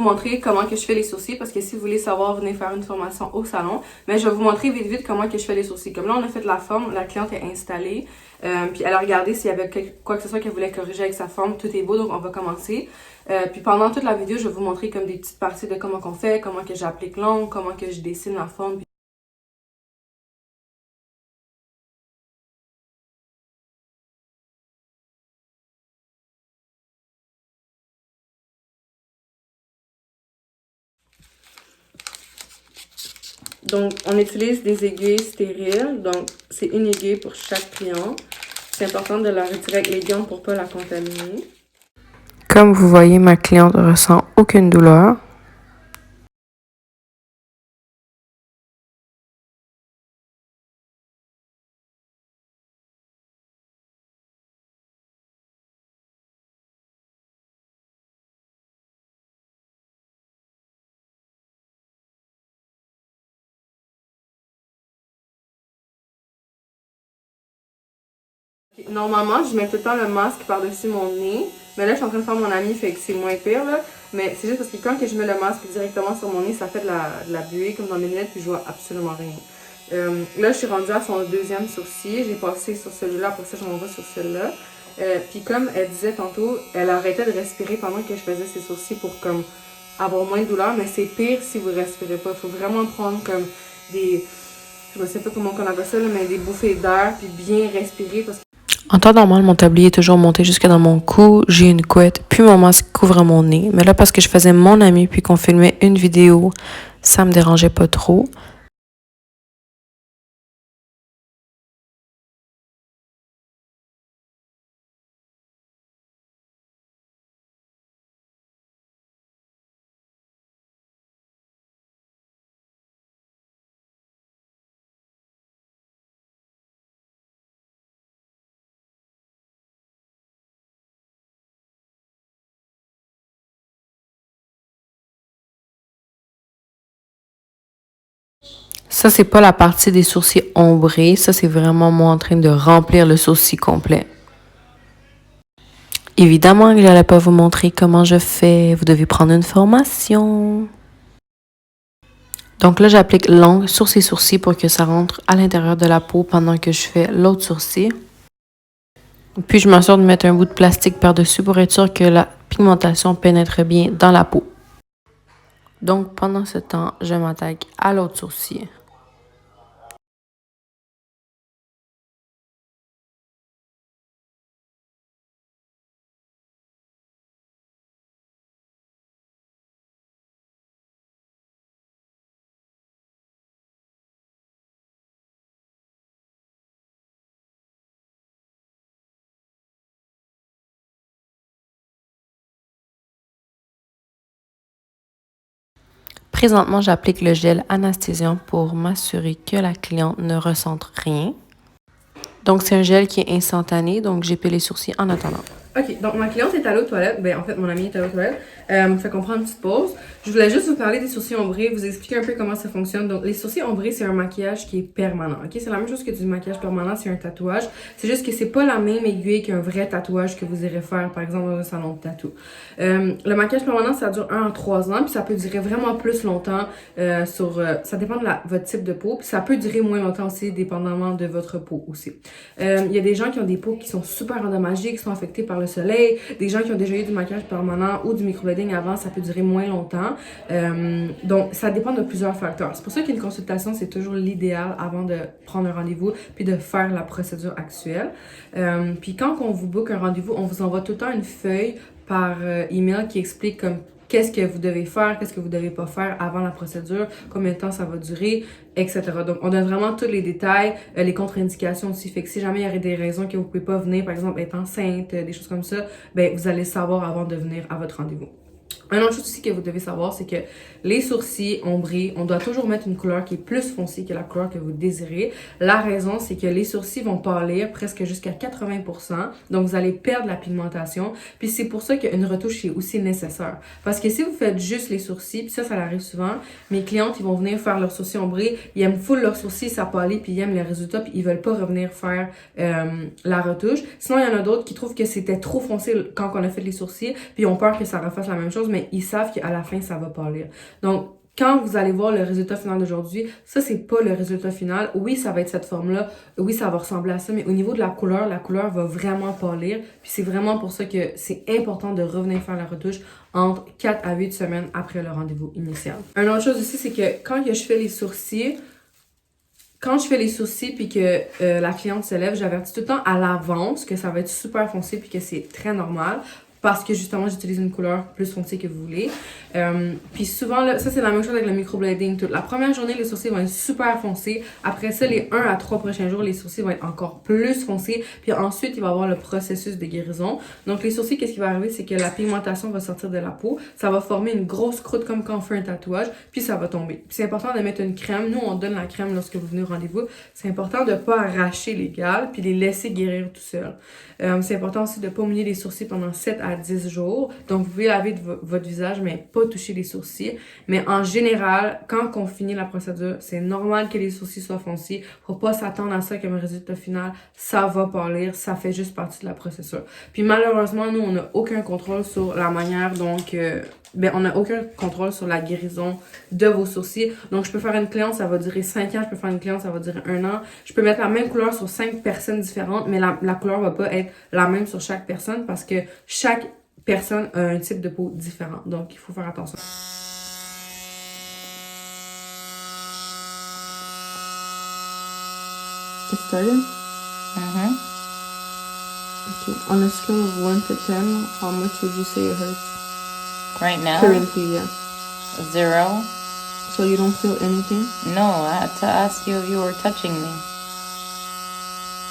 montrer comment que je fais les sourcils parce que si vous voulez savoir, venez faire une formation au salon. Mais je vais vous montrer vite comment que je fais les sourcils. Comme là, on a fait la forme, la cliente est installée. Puis elle a regardé s'il y avait quoi que ce soit qu'elle voulait corriger avec sa forme. Tout est beau, donc on va commencer. Puis pendant toute la vidéo, je vais vous montrer comme des petites parties de comment qu'on fait, comment que j'applique l'ongle, comment que je dessine la forme. Donc, on utilise des aiguilles stériles. Donc, c'est une aiguille pour chaque client. C'est important de la retirer avec les gants pour ne pas la contaminer. Comme vous voyez, ma cliente ne ressent aucune douleur. Normalement, je mets tout le temps le masque par-dessus mon nez. Mais là, je suis en train de faire mon ami, fait que c'est moins pire, là. Mais c'est juste parce que quand je mets le masque directement sur mon nez, ça fait de la buée comme dans mes lunettes, puis je vois absolument rien. Là, je suis rendue à son deuxième sourcil. J'ai passé sur celui-là, après ça, je m'en vais sur celui-là. Puis comme elle disait tantôt, elle arrêtait de respirer pendant que je faisais ses sourcils pour comme avoir moins de douleur. Mais c'est pire si vous respirez pas. Il faut vraiment prendre comme des... Je ne sais pas comment on appelle ça, là, mais des bouffées d'air, puis bien respirer parce que En temps normal, mon tablier est toujours monté jusque dans mon cou. J'ai une couette, puis mon masque couvre mon nez. Mais là, parce que je faisais mon ami, puis qu'on filmait une vidéo, ça me dérangeait pas trop. Ça, c'est pas la partie des sourcils ombrés. Ça, c'est vraiment moi en train de remplir le sourcil complet. Évidemment que j'allais pas vous montrer comment je fais. Vous devez prendre une formation. Donc là, j'applique l'ongle sur ces sourcils pour que ça rentre à l'intérieur de la peau pendant que je fais l'autre sourcil. Puis, je m'assure de mettre un bout de plastique par-dessus pour être sûr que la pigmentation pénètre bien dans la peau. Donc, pendant ce temps, je m'attaque à l'autre sourcil. Présentement, j'applique le gel anesthésiant pour m'assurer que la cliente ne ressente rien. Donc, c'est un gel qui est instantané, donc j'épile les sourcils en attendant. Ok, donc ma cliente est allée aux toilettes. Ben, en fait, mon amie est allée aux toilettes. Fait qu'on prend une petite pause. Je voulais juste vous parler des sourcils ombrés, vous expliquer un peu comment ça fonctionne. Donc, les sourcils ombrés, c'est un maquillage qui est permanent. Ok, c'est la même chose que du maquillage permanent, c'est un tatouage. C'est juste que c'est pas la même aiguille qu'un vrai tatouage que vous irez faire, par exemple, dans un salon de tatou. Le maquillage permanent, ça dure 1 à 3 ans, puis ça peut durer vraiment plus longtemps. Ça dépend de votre type de peau, puis ça peut durer moins longtemps aussi, dépendamment de votre peau aussi. Il y a des gens qui ont des peaux qui sont super endommagées, qui sont affectées par le soleil, des gens qui ont déjà eu du maquillage permanent ou du microblading avant, ça peut durer moins longtemps. Donc, ça dépend de plusieurs facteurs. C'est pour ça qu'une consultation, c'est toujours l'idéal avant de prendre un rendez-vous puis de faire la procédure actuelle. Puis quand on vous book un rendez-vous, on vous envoie tout le temps une feuille par email qui explique comme qu'est-ce que vous devez faire, qu'est-ce que vous devez pas faire avant la procédure, combien de temps ça va durer, etc. Donc, on donne vraiment tous les détails, les contre-indications aussi. Fait que si jamais il y aurait des raisons que vous pouvez pas venir, par exemple être enceinte, des choses comme ça, ben vous allez savoir avant de venir à votre rendez-vous. Un autre chose aussi que vous devez savoir, c'est que les sourcils ombrés, on doit toujours mettre une couleur qui est plus foncée que la couleur que vous désirez. La raison, c'est que les sourcils vont pâlir presque jusqu'à 80%, donc vous allez perdre la pigmentation. Puis c'est pour ça qu'une retouche est aussi nécessaire. Parce que si vous faites juste les sourcils, puis ça arrive souvent, mes clientes, ils vont venir faire leurs sourcils ombrés, ils aiment full leurs sourcils, ça pâlit, puis ils aiment les résultats, puis ils veulent pas revenir faire la retouche. Sinon, il y en a d'autres qui trouvent que c'était trop foncé quand on a fait les sourcils, puis ils ont peur que ça refasse la même chose, mais mais ils savent qu'à la fin, ça va pâlir. Donc, quand vous allez voir le résultat final d'aujourd'hui, ça, c'est pas le résultat final. Oui, ça va être cette forme-là. Oui, ça va ressembler à ça, mais au niveau de la couleur va vraiment pâlir. Puis c'est vraiment pour ça que c'est important de revenir faire la retouche entre 4 à 8 semaines après le rendez-vous initial. Une autre chose aussi, c'est que quand je fais les sourcils, puis que la cliente se lève, j'avertis tout le temps à l'avance que ça va être super foncé puis que c'est très normal. Parce que justement, j'utilise une couleur plus foncée que vous voulez. Puis souvent, là, ça c'est la même chose avec le microblading. La première journée, les sourcils vont être super foncés. Après ça, les 1 à 3 prochains jours, les sourcils vont être encore plus foncés. Puis ensuite, il va y avoir le processus de guérison. Donc les sourcils, qu'est-ce qui va arriver? C'est que la pigmentation va sortir de la peau. Ça va former une grosse croûte comme quand on fait un tatouage. Puis ça va tomber. Puis c'est important de mettre une crème. Nous, on donne la crème lorsque vous venez au rendez-vous. C'est important de ne pas arracher les gales puis les laisser guérir tout seul. C'est important aussi de ne pas mouiller les sourcils pendant 7 à 10 jours. Donc, vous pouvez laver votre visage, mais pas toucher les sourcils. Mais en général, quand on finit la procédure, c'est normal que les sourcils soient foncés. Faut pas s'attendre à ça comme résultat final. Ça va pâlir. Ça fait juste partie de la procédure. Puis malheureusement, nous, on n'a aucun contrôle sur la manière on n'a aucun contrôle sur la guérison de vos sourcils. Donc, je peux faire une cliente, ça va durer 5 ans. Je peux faire une cliente, ça va durer 1 an. Je peux mettre la même couleur sur 5 personnes différentes, mais la couleur va pas être la même sur chaque personne parce que chaque personne a un type de peau différent. Donc, il faut faire attention. It started? Okay. On a scale of 1 to 10, how much would you say it hurts? Right now? Currently, yeah. 0. So you don't feel anything? No, I had to ask you if you were touching me.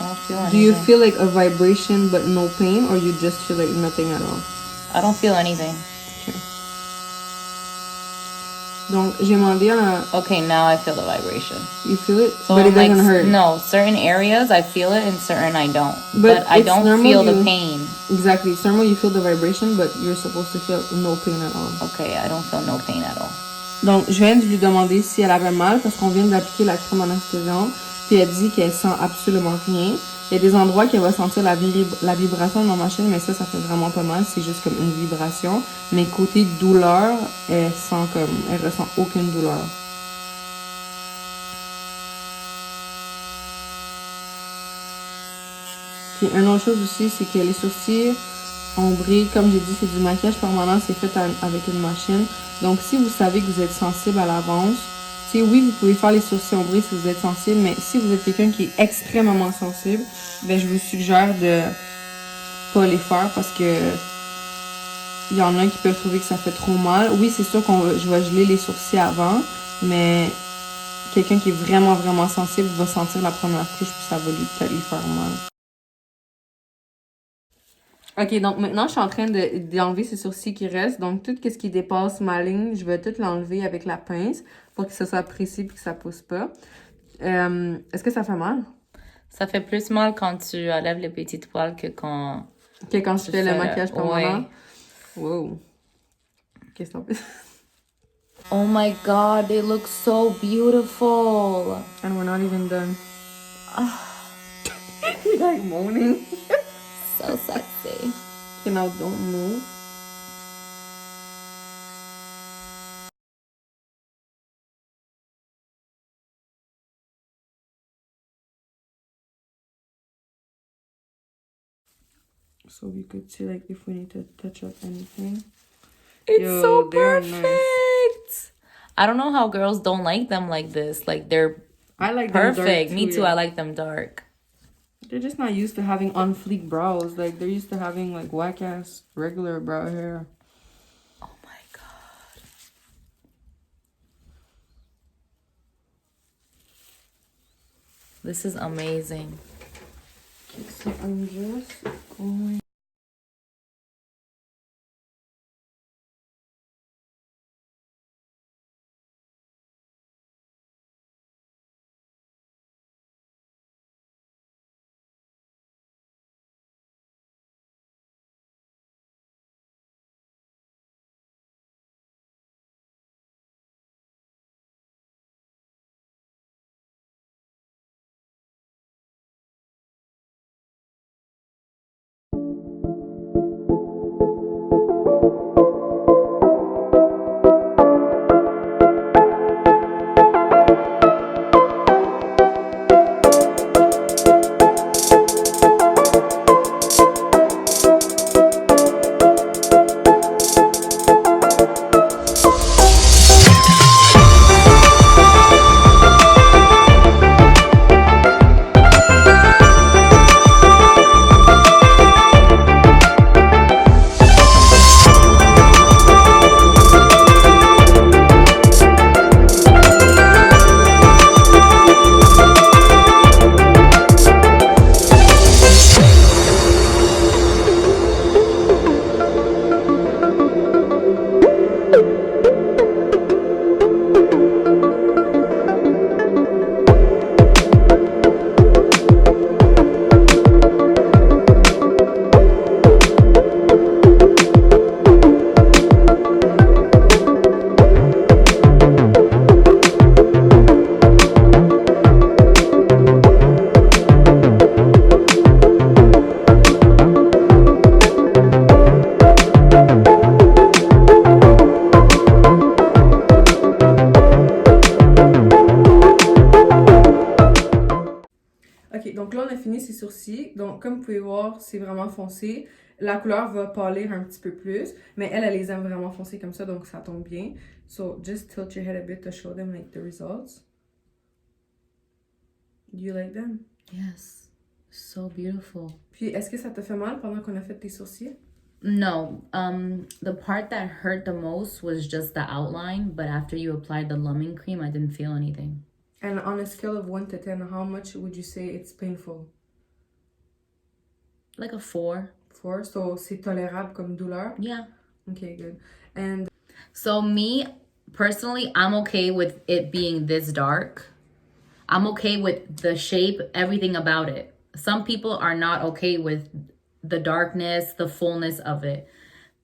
I don't feel anything. Do you feel like a vibration but no pain, or you just feel like nothing at all? I don't feel anything. Okay. Donc, j'ai demandé à... Okay, now I feel the vibration. You feel it? So but it doesn't hurt? No, certain areas I feel it and certain I don't. But I don't feel the pain. Exactly. It's normal you feel the vibration, but you're supposed to feel no pain at all. Okay, I don't feel no pain at all. Donc, je viens de lui demander si elle avait mal parce qu'on vient d'appliquer la crème anesthésiante. Puis elle dit qu'elle sent absolument rien. Il y a des endroits qu'elle va sentir la vibration de ma machine, mais ça fait vraiment pas mal. C'est juste comme une vibration. Mais côté douleur, elle ressent aucune douleur. Puis une autre chose aussi, c'est que les sourcils ombrés, comme j'ai dit, c'est du maquillage permanent, c'est fait avec une machine. Donc, si vous savez que vous êtes sensible à l'avance, oui, vous pouvez faire les sourcils ombrés si vous êtes sensible, mais si vous êtes quelqu'un qui est extrêmement sensible, ben je vous suggère de pas les faire parce que il y en a qui peuvent trouver que ça fait trop mal. Oui, c'est sûr je vais geler les sourcils avant, mais quelqu'un qui est vraiment, vraiment sensible va sentir la première couche puis ça va peut-être lui faire mal. Ok, donc maintenant, je suis en train d'enlever ces sourcils qui restent. Donc, tout ce qui dépasse ma ligne, je vais tout l'enlever avec la pince pour que ça soit précis et que ça pousse pas. Est-ce que ça fait mal? Ça fait plus mal quand tu enlèves les petites poils que quand... Que quand je fais le maquillage permanent? Ouais. Wow. Qu'est-ce que t'en penses? Oh my god, they look so beautiful. And we're not even done. You're like moaning. So sexy. Okay, now don't move. So we could see like if we need to touch up anything. It's so perfect. Nice. I don't know how girls don't like them like this. Like they're I like perfect. them dark too, Me too. yeah. I like them dark. They're just not used to having on fleek brows. Like they're used to having like whack ass regular brow hair. Oh my god. This is amazing. Okay, so I'm just going. sourcils. Donc, comme vous pouvez voir, c'est vraiment foncé. La couleur va pâlir un petit peu plus, mais elle les aime vraiment foncées comme ça, donc ça tombe bien. So, just tilt your head a bit to show them like the results. Do you like them? Yes. So beautiful. Puis, est-ce que ça te fait mal pendant qu'on a fait tes sourcils? No, the part that hurt the most was just the outline, but after you applied the lumbing cream, I didn't feel anything. And on a scale of 1 to 10, how much would you say it's painful? Like a 4. 4, so c'est tolérable comme douleur? Yeah. Okay, good. And So me, personally, I'm okay with it being this dark. I'm okay with the shape, everything about it. Some people are not okay with the darkness, the fullness of it.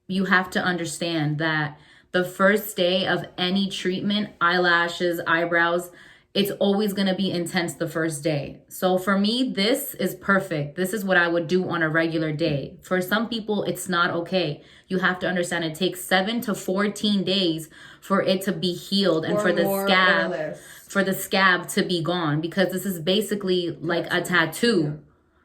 You have to understand that the first day of any treatment, eyelashes, eyebrows, it's always going to be intense the first day. So for me, this is perfect. This is what I would do on a regular day. For some people, it's not okay. You have to understand it takes 7 to 14 days for it to be healed and for the scab to be gone, because this is basically like a tattoo. Yeah.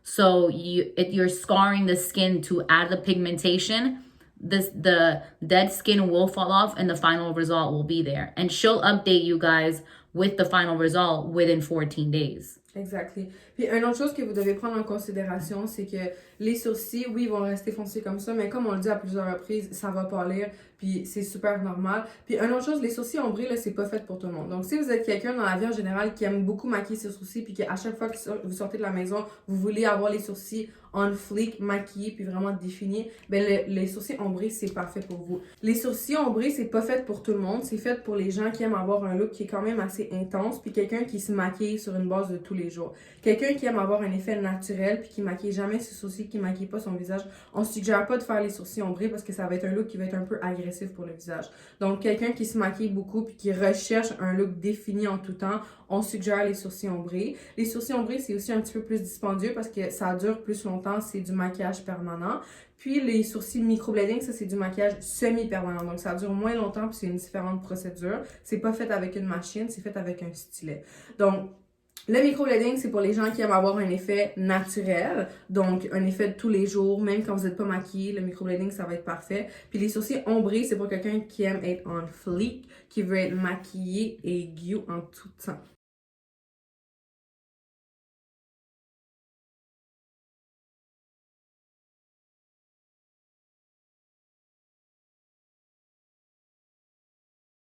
So you're scarring the skin to add the pigmentation. The dead skin will fall off and the final result will be there. And she'll update you guys with the final result within 14 days. Exactly. Puis une autre chose que vous devez prendre en considération, c'est que les sourcils, oui, ils vont rester foncés comme ça, mais comme on le dit à plusieurs reprises, ça va pâlir, puis c'est super normal. Puis une autre chose, les sourcils ombrés, là, c'est pas fait pour tout le monde. Donc si vous êtes quelqu'un dans la vie en général qui aime beaucoup maquiller ses sourcils, puis qu'à chaque fois que vous sortez de la maison, vous voulez avoir les sourcils on fleek, maquillés, puis vraiment définis, ben les sourcils ombrés, c'est parfait pour vous. Les sourcils ombrés, c'est pas fait pour tout le monde, c'est fait pour les gens qui aiment avoir un look qui est quand même assez intense, puis quelqu'un qui se maquille sur une base de tous les jours. Quelqu'un qui aime avoir un effet naturel, puis qui maquille jamais ses sourcils, qui maquille pas son visage, on suggère pas de faire les sourcils ombrés parce que ça va être un look qui va être un peu agressif pour le visage. Donc quelqu'un qui se maquille beaucoup, puis qui recherche un look défini en tout temps, on suggère les sourcils ombrés. Les sourcils ombrés, c'est aussi un petit peu plus dispendieux parce que ça dure plus longtemps, c'est du maquillage permanent. Puis les sourcils microblading, ça c'est du maquillage semi-permanent. Donc ça dure moins longtemps puis c'est une différente procédure. C'est pas fait avec une machine, c'est fait avec un stylet. Donc le microblading, c'est pour les gens qui aiment avoir un effet naturel, donc un effet de tous les jours, même quand vous n'êtes pas maquillé, le microblading, ça va être parfait. Puis les sourcils ombrés, c'est pour quelqu'un qui aime être on fleek, qui veut être maquillé et aiguë en tout temps.